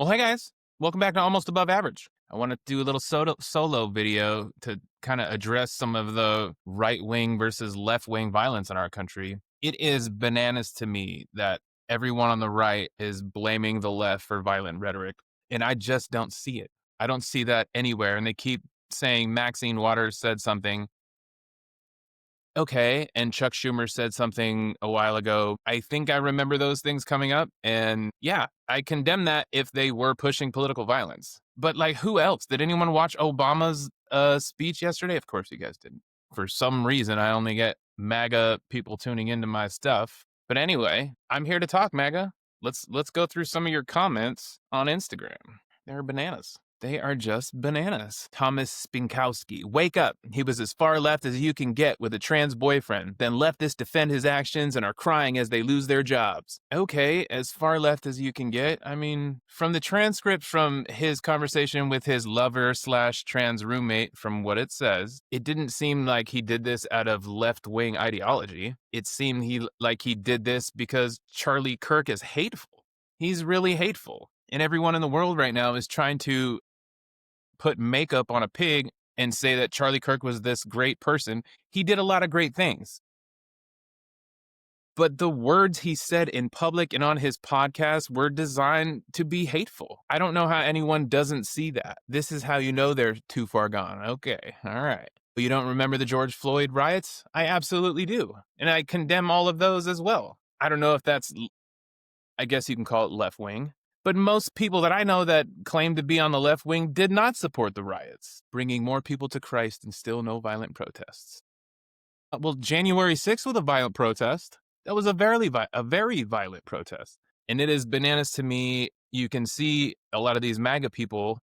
Well, hey guys, welcome back to Almost Above Average. I want to do a little solo video to kind of address some of the right wing versus left wing violence in our country. It is bananas to me that everyone on the right is blaming the left for violent rhetoric, and I just don't see it. I don't see that anywhere, and they keep saying Maxine Waters said something. Okay, and Chuck Schumer said something a while ago. I think I remember those things coming up. And yeah, I condemn that if they were pushing political violence. But like, who else? Did anyone watch Obama's speech yesterday? Of course you guys didn't. For some reason, I only get MAGA people tuning into my stuff. But anyway, I'm here to talk, MAGA. Let's go through some of your comments on Instagram. They're bananas. They are just bananas. Thomas Spinkowski. Wake up. He was as far left as you can get with a trans boyfriend. Then leftists defend his actions and are crying as they lose their jobs. Okay, as far left as you can get. I mean, from the transcript from his conversation with his lover / trans roommate, from what it says, it didn't seem like he did this out of left-wing ideology. It seemed like he did this because Charlie Kirk is hateful. He's really hateful. And everyone in the world right now is trying to put makeup on a pig and say that Charlie Kirk was this great person. He did a lot of great things. But the words he said in public and on his podcast were designed to be hateful. I don't know how anyone doesn't see that. This is how you know they're too far gone. Okay, all right. You don't remember the George Floyd riots? I absolutely do. And I condemn all of those as well. I don't know if that's, I guess you can call it left wing. But most people that I know that claim to be on the left wing did not support the riots, bringing more people to Christ and still no violent protests. Well, January 6th was a violent protest. That was a very violent protest. And it is bananas to me. You can see a lot of these MAGA people,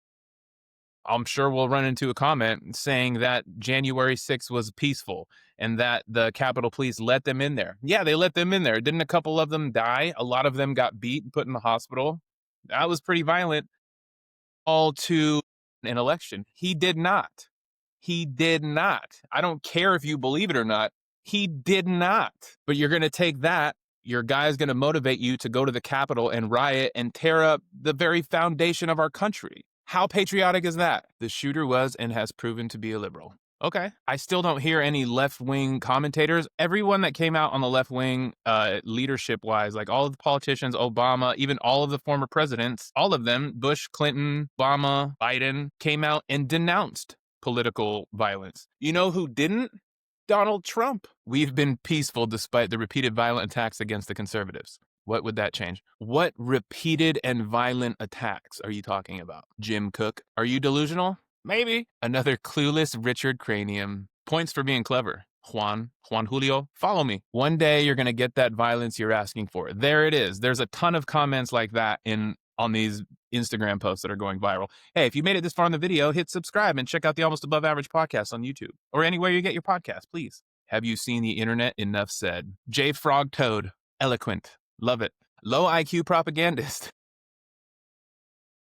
I'm sure we'll run into a comment saying that January 6th was peaceful and that the Capitol Police let them in there. Yeah, they let them in there. Didn't a couple of them die? A lot of them got beat and put in the hospital. That was pretty violent. All to an election. He did not. He did not. I don't care if you believe it or not. He did not. But you're going to take that. Your guy is going to motivate you to go to the Capitol and riot and tear up the very foundation of our country. How patriotic is that? The shooter was and has proven to be a liberal. Okay. I still don't hear any left-wing commentators. Everyone that came out on the left wing, leadership-wise, like all of the politicians, Obama, even all of the former presidents, all of them, Bush, Clinton, Obama, Biden, came out and denounced political violence. You know who didn't? Donald Trump. We've been peaceful despite the repeated violent attacks against the conservatives. What would that change? What repeated and violent attacks are you talking about? Jim Cook. Are you delusional? Maybe. Another clueless Richard Cranium. Points for being clever. Juan Julio, follow me. One day you're going to get that violence you're asking for. There it is. There's a ton of comments like that on these Instagram posts that are going viral. Hey, if you made it this far in the video, hit subscribe and check out the Almost Above Average podcast on YouTube or anywhere you get your podcast, please. Have you seen the internet? Enough said. J Frog Toad. Eloquent. Love it. Low IQ propagandist.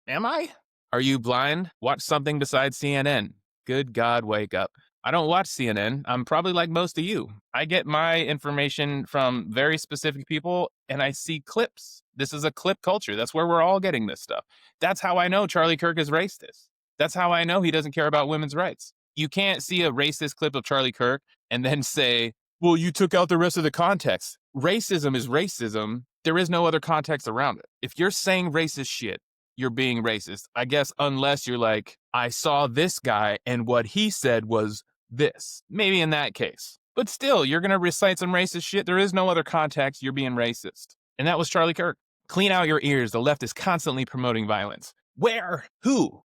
Am I? Are you blind? Watch something besides CNN. Good God, wake up. I don't watch CNN. I'm probably like most of you. I get my information from very specific people and I see clips. This is a clip culture. That's where we're all getting this stuff. That's how I know Charlie Kirk is racist. That's how I know he doesn't care about women's rights. You can't see a racist clip of Charlie Kirk and then say, well, you took out the rest of the context. Racism is racism. There is no other context around it. If you're saying racist shit, you're being racist. I guess unless you're like, I saw this guy and what he said was this. Maybe in that case. But still, you're going to recite some racist shit. There is no other context. You're being racist. And that was Charlie Kirk. Clean out your ears. The left is constantly promoting violence. Where? Who?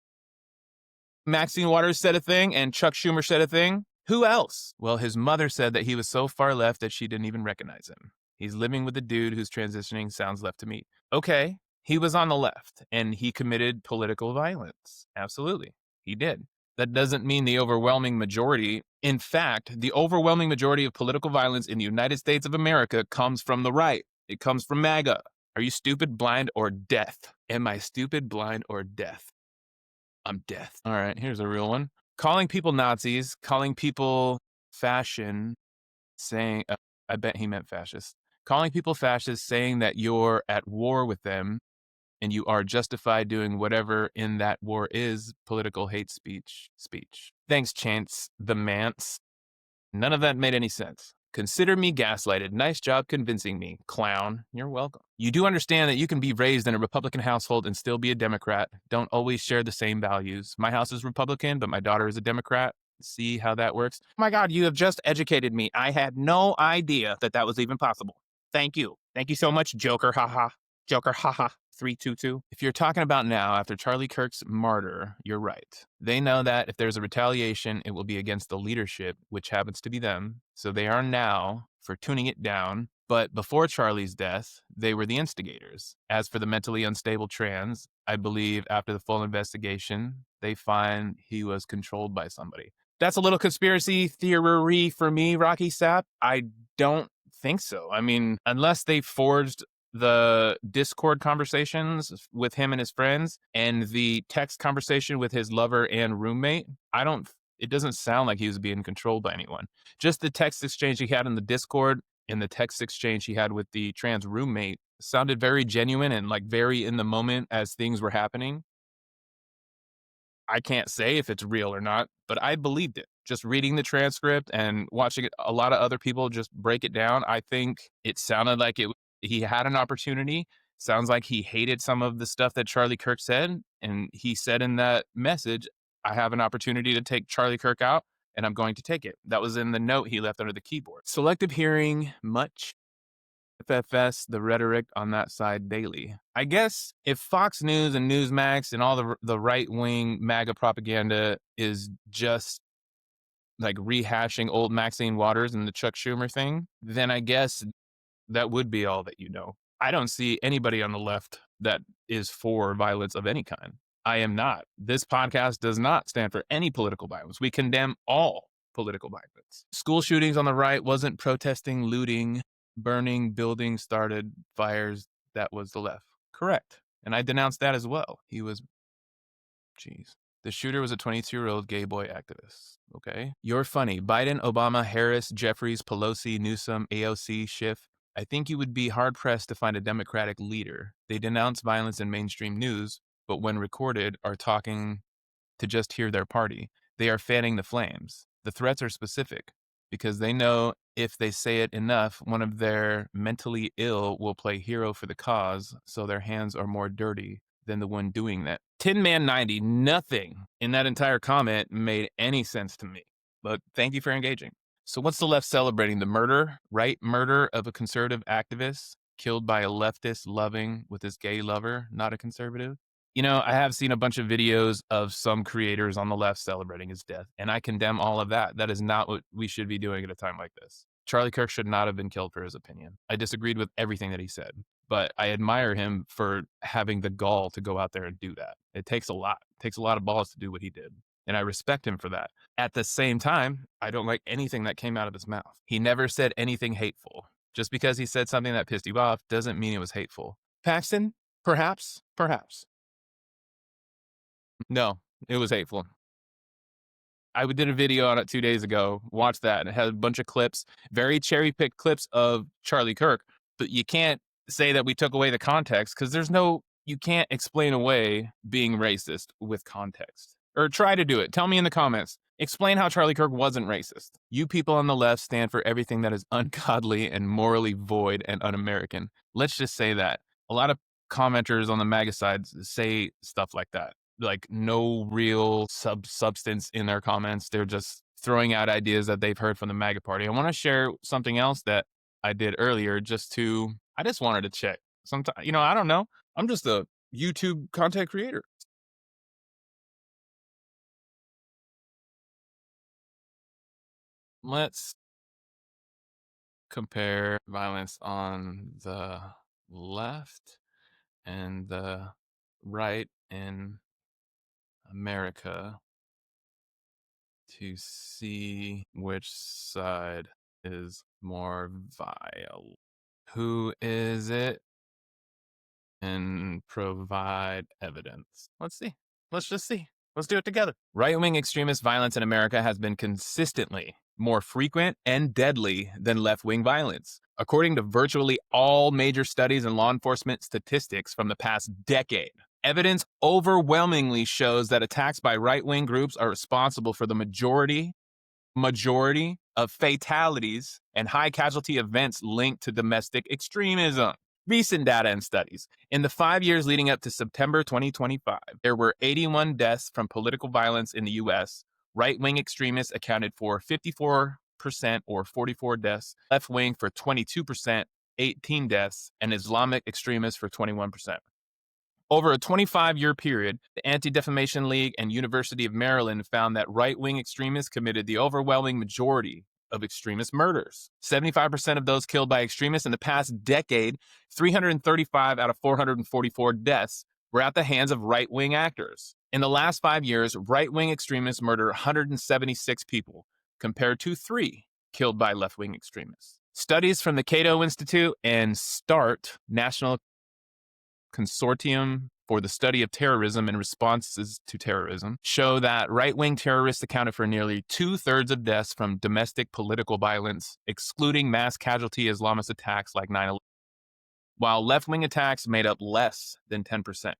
Maxine Waters said a thing and Chuck Schumer said a thing. Who else? Well, his mother said that he was so far left that she didn't even recognize him. He's living with a dude who's transitioning, sounds left to me. Okay. He was on the left and he committed political violence. Absolutely. He did. That doesn't mean the overwhelming majority. In fact, the overwhelming majority of political violence in the United States of America comes from the right. It comes from MAGA. Are you stupid, blind, or deaf? Am I stupid, blind, or deaf? I'm deaf. All right, here's a real one. Calling people Nazis, calling people fashion, saying, I bet he meant fascist. Calling people fascists, saying that you're at war with them, and you are justified doing whatever in that war is political hate speech. Thanks, Chance the Mance. None of that made any sense. Consider me gaslighted. Nice job convincing me, clown. You're welcome. You do understand that you can be raised in a Republican household and still be a Democrat. Don't always share the same values. My house is Republican, but my daughter is a Democrat. See how that works? Oh my God, you have just educated me. I had no idea that that was even possible. Thank you. Thank you so much, Joker. Haha. Joker. Haha. 322. If you're talking about now, after Charlie Kirk's murder, you're right. They know that if there's a retaliation, it will be against the leadership, which happens to be them. So they are now for tuning it down. But before Charlie's death, they were the instigators. As for the mentally unstable trans, I believe after the full investigation, they find he was controlled by somebody. That's a little conspiracy theory for me, Rocky Sapp. I don't think so. I mean, unless they forged the Discord conversations with him and his friends and the text conversation with his lover and roommate, it doesn't sound like he was being controlled by anyone. Just the text exchange he had in the Discord and the text exchange he had with the trans roommate sounded very genuine and like very in the moment as things were happening. I can't say if it's real or not, but I believed it. Just reading the transcript and watching a lot of other people just break it down, I think it sounded like he had an opportunity. Sounds like he hated some of the stuff that Charlie Kirk said. And he said in that message, I have an opportunity to take Charlie Kirk out, and I'm going to take it. That was in the note he left under the keyboard. Selective hearing, much FFS, the rhetoric on that side daily. I guess if Fox News and Newsmax and all the right-wing MAGA propaganda is just like rehashing old Maxine Waters and the Chuck Schumer thing, then I guess that would be all that you know. I don't see anybody on the left that is for violence of any kind. I am not. This podcast does not stand for any political violence. We condemn all political violence. School shootings on the right wasn't protesting, looting, burning buildings, started fires. That was the left. Correct. And I denounced that as well. The shooter was a 22-year-old gay boy activist. Okay. You're funny. Biden, Obama, Harris, Jeffries, Pelosi, Newsom, AOC, Schiff. I think you would be hard-pressed to find a Democratic leader. They denounce violence in mainstream news, but when recorded are talking to just hear their party. They are fanning the flames. The threats are specific because they know if they say it enough, one of their mentally ill will play hero for the cause, so their hands are more dirty than the one doing that. Tin Man 90, nothing in that entire comment made any sense to me, but thank you for engaging. So what's the left celebrating? The murder, right? Murder of a conservative activist killed by a leftist loving with his gay lover, not a conservative? You know, I have seen a bunch of videos of some creators on the left celebrating his death, and I condemn all of that. That is not what we should be doing at a time like this. Charlie Kirk should not have been killed for his opinion. I disagreed with everything that he said, but I admire him for having the gall to go out there and do that. It takes a lot. It takes a lot of balls to do what he did, and I respect him for that. At the same time, I don't like anything that came out of his mouth. He never said anything hateful. Just because he said something that pissed you off doesn't mean it was hateful. Paxton, perhaps. No, it was hateful. I did a video on it 2 days ago. Watch that. And it had a bunch of clips, very cherry-picked clips of Charlie Kirk. But you can't say that we took away the context because you can't explain away being racist with context. Or try to do it. Tell me in the comments. Explain how Charlie Kirk wasn't racist. You people on the left stand for everything that is ungodly and morally void and un-American. Let's just say that. A lot of commenters on the MAGA side say stuff like that. Like no real substance in their comments. They're just throwing out ideas that they've heard from the MAGA party. I want to share something else that I did earlier I just wanted to check. Sometimes, I don't know. I'm just a YouTube content creator. Let's compare violence on the left and the right in America to see which side is more vile. Who is it? And provide evidence. Let's see. Let's just see. Let's do it together. Right-wing extremist violence in America has been consistently more frequent and deadly than left-wing violence. according to virtually all major studies and law enforcement statistics from the past decade. Evidence overwhelmingly shows that attacks by right-wing groups are responsible for the majority of fatalities and high casualty events linked to domestic extremism. Recent data and studies. In the 5 years leading up to September 2025, there were 81 deaths from political violence in the U.S. Right-wing extremists accounted for 54% or 44 deaths, left-wing for 22%, 18 deaths, and Islamic extremists for 21%. Over a 25-year period, the Anti-Defamation League and University of Maryland found that right-wing extremists committed the overwhelming majority of extremist murders. 75% of those killed by extremists in the past decade, 335 out of 444 deaths, were at the hands of right-wing actors. In the last 5 years, right-wing extremists murdered 176 people, compared to 3 killed by left-wing extremists. Studies from the Cato Institute and START, National Consortium for the Study of Terrorism and Responses to Terrorism, show that right-wing terrorists accounted for nearly 2/3 of deaths from domestic political violence, excluding mass casualty Islamist attacks like 9/11, while left-wing attacks made up less than 10%.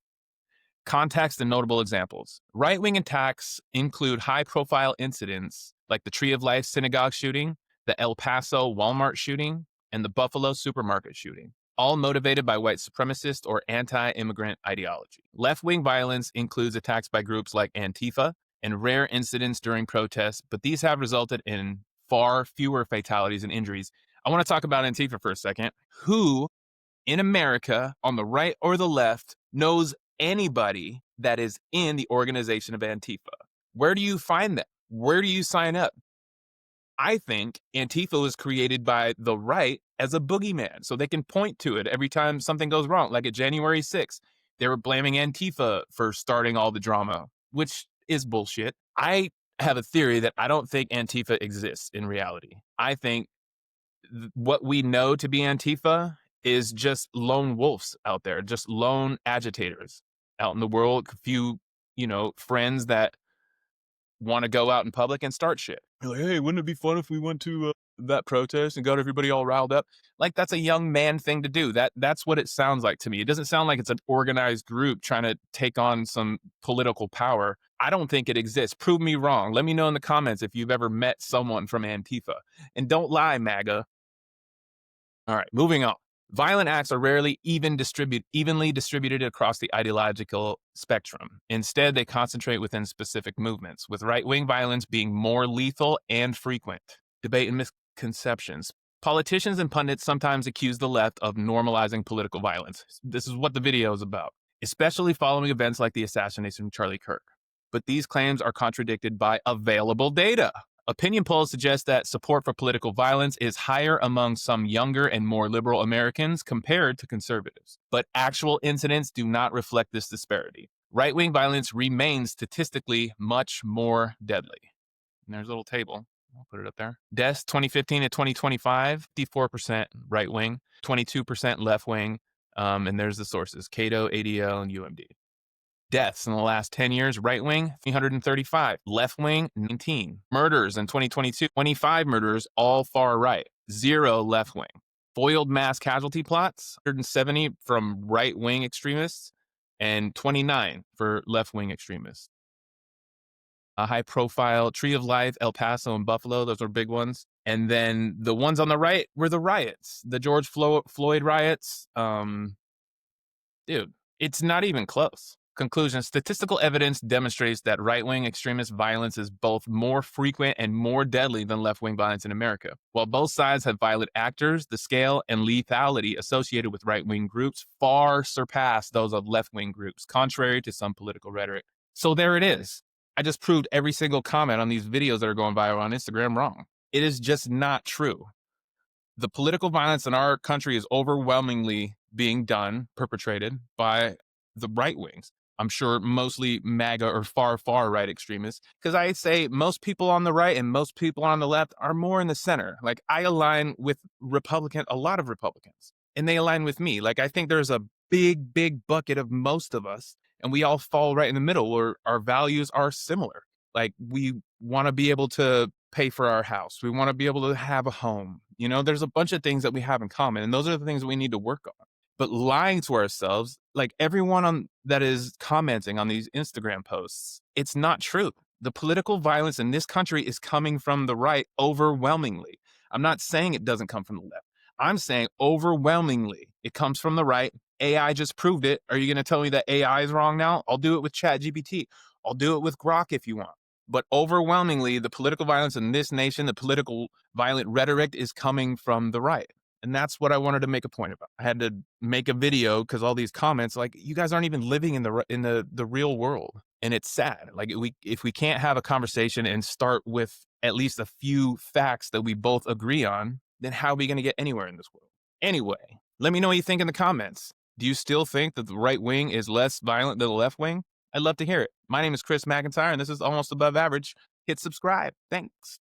Context and notable examples. Right-wing attacks include high-profile incidents like the Tree of Life synagogue shooting, the El Paso Walmart shooting, and the Buffalo supermarket shooting, all motivated by white supremacist or anti-immigrant ideology. Left-wing violence includes attacks by groups like Antifa and rare incidents during protests, but these have resulted in far fewer fatalities and injuries. I want to talk about Antifa for a second. Who in America, on the right or the left, knows anybody that is in the organization of Antifa? Where do you find them? Where do you sign up? I think Antifa was created by the right as a boogeyman, so they can point to it every time something goes wrong. Like at January 6th, they were blaming Antifa for starting all the drama, which is bullshit. I have a theory that I don't think Antifa exists in reality. I think what we know to be Antifa is just lone wolves out there, just lone agitators out in the world, a few, friends that want to go out in public and start shit. You're like, hey, wouldn't it be fun if we went to that protest and got everybody all riled up? Like, that's a young man thing to do. That's what it sounds like to me. It doesn't sound like it's an organized group trying to take on some political power. I don't think it exists. Prove me wrong. Let me know in the comments if you've ever met someone from Antifa. And don't lie, MAGA. All right, moving on. Violent acts are rarely evenly distributed across the ideological spectrum. Instead, they concentrate within specific movements, with right-wing violence being more lethal and frequent. Debate and misconceptions. Politicians and pundits sometimes accuse the left of normalizing political violence. This is what the video is about, especially following events like the assassination of Charlie Kirk. But these claims are contradicted by available data. Opinion polls suggest that support for political violence is higher among some younger and more liberal Americans compared to conservatives. But actual incidents do not reflect this disparity. Right-wing violence remains statistically much more deadly. And there's a little table. I'll put it up there. Deaths 2015 to 2025, 54% right-wing, 22% left-wing. And there's the sources, Cato, ADL, and UMD. Deaths in the last 10 years, right-wing, 335, left-wing, 19. Murders in 2022, 25 murders, all far right, 0 left-wing. Foiled mass casualty plots, 170 from right-wing extremists, and 29 for left-wing extremists. A high-profile Tree of Life, El Paso, and Buffalo, those are big ones. And then the ones on the right were the riots, the George Floyd riots. Dude, it's not even close. Conclusion, statistical evidence demonstrates that right-wing extremist violence is both more frequent and more deadly than left-wing violence in America. While both sides have violent actors, the scale and lethality associated with right-wing groups far surpass those of left-wing groups, contrary to some political rhetoric. So there it is. I just proved every single comment on these videos that are going viral on Instagram wrong. It is just not true. The political violence in our country is overwhelmingly being perpetrated by the right wings. I'm sure mostly MAGA or far right extremists, because I say most people on the right and most people on the left are more in the center. Like, I align with a lot of Republicans, and they align with me. Like, I think there's a big bucket of most of us, and we all fall right in the middle where our values are similar. Like, we want to be able to pay for our house. We want to be able to have a home. You know, there's a bunch of things that we have in common, and those are the things that we need to work on. But lying to ourselves, like everyone on that is commenting on these Instagram posts, it's not true. The political violence in this country is coming from the right overwhelmingly. I'm not saying it doesn't come from the left. I'm saying overwhelmingly it comes from the right. AI just proved it. Are you going to tell me that AI is wrong now? I'll do it with ChatGPT. I'll do it with Grok if you want. But overwhelmingly, the political violence in this nation, the political violent rhetoric is coming from the right. And that's what I wanted to make a point about. I had to make a video because all these comments, like, you guys aren't even living in the real world, and it's sad. Like, if we can't have a conversation and start with at least a few facts that we both agree on, then how are we going to get anywhere in this world? Anyway, let me know what you think in the comments. Do you still think that the right wing is less violent than the left wing? I'd love to hear it. My name is Chris McIntyre, and this is Almost Above Average. Hit subscribe. Thanks.